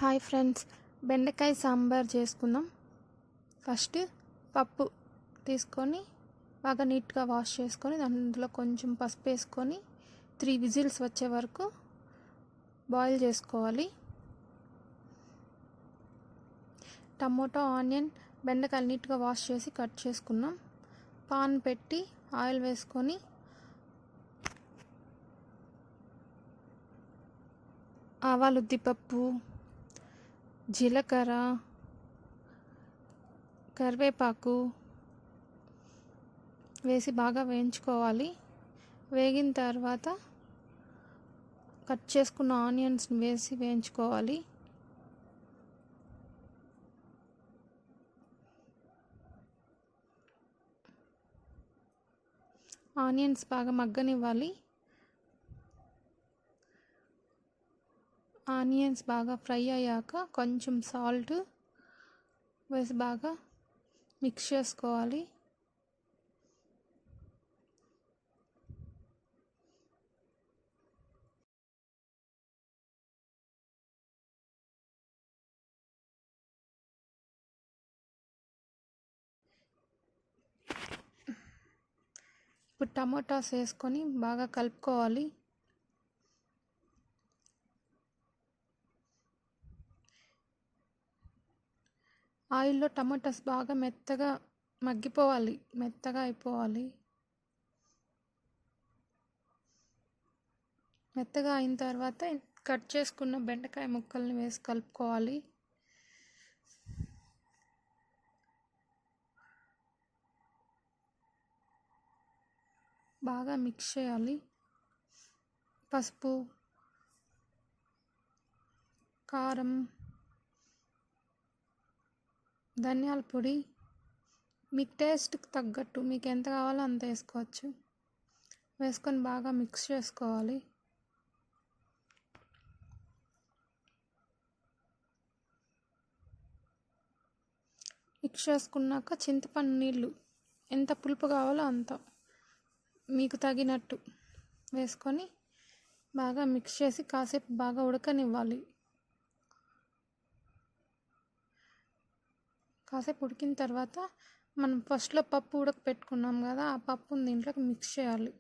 Hi friends, బెండకాయ సాంబార్ చేసుకుందాం. First పప్పు తీసుకొని బాగా నీట్గా వాష్ చేసుకొని అందులో కొంచెం పసుపు వేసుకొని 3 విజిల్స్ వచ్చే వరకు బాయిల్ చేసుకోవాలి. టమోటా, ఆనియన్, బెండకాయలు నీట్గా వాష్ చేసి కట్ చేసుకున్నాం. పాన్ పెట్టి ఆయిల్ వేసుకొని ఆవాలు, ఉద్దిపప్పు, జీలకర్ర, కరివేపాకు వేసి బాగా వేయించుకోవాలి. వేగిన తర్వాత కట్ చేసుకున్న ఆనియన్స్ వేసి వేయించుకోవాలి. ఆనియన్స్ బాగా మగ్గనివ్వాలి. ఆనియన్స్ బాగా ఫ్రై అయ్యాక కొంచెం సాల్ట్ వేసి బాగా మిక్స్ చేసుకోవాలి. ఇప్పుడు టమాటాస్ వేసుకొని బాగా కలుపుకోవాలి. ఆయిల్లో టమాటాస్ బాగా మెత్తగా మగ్గిపోవాలి, మెత్తగా అయిపోవాలి. మెత్తగా అయిన తర్వాత కట్ చేసుకున్న బెండకాయ ముక్కల్ని వేసి కలుపుకోవాలి. బాగా మిక్స్ చేయాలి. పసుపు, కారం, ధనియాల పొడి మీకు టేస్ట్కి తగ్గట్టు మీకు ఎంత కావాలో అంత వేసుకోవచ్చు. వేసుకొని బాగా మిక్స్ చేసుకోవాలి. మిక్స్ చేసుకున్నాక చింతపండు నీళ్ళు ఎంత పులుపు కావాలో అంత మీకు తగినట్టు వేసుకొని బాగా మిక్స్ చేసి కాసేపు బాగా ఉడకనివ్వాలి. కాసేపు ఉడికిన తర్వాత మనం ఫస్ట్లో పప్పు ఉడకపెట్టుకున్నాం కదా, ఆ పప్పుని దీంట్లోకి మిక్స్ చేయాలి.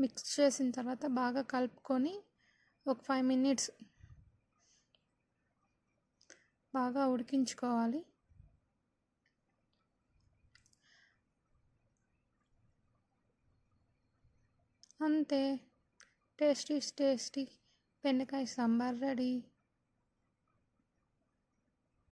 మిక్స్ చేసిన తర్వాత బాగా కలుపుకొని ఒక 5 minutes బాగా ఉడికించుకోవాలి. అంతే, టేస్టీ బెండకాయ సాంబార్ రెడీ.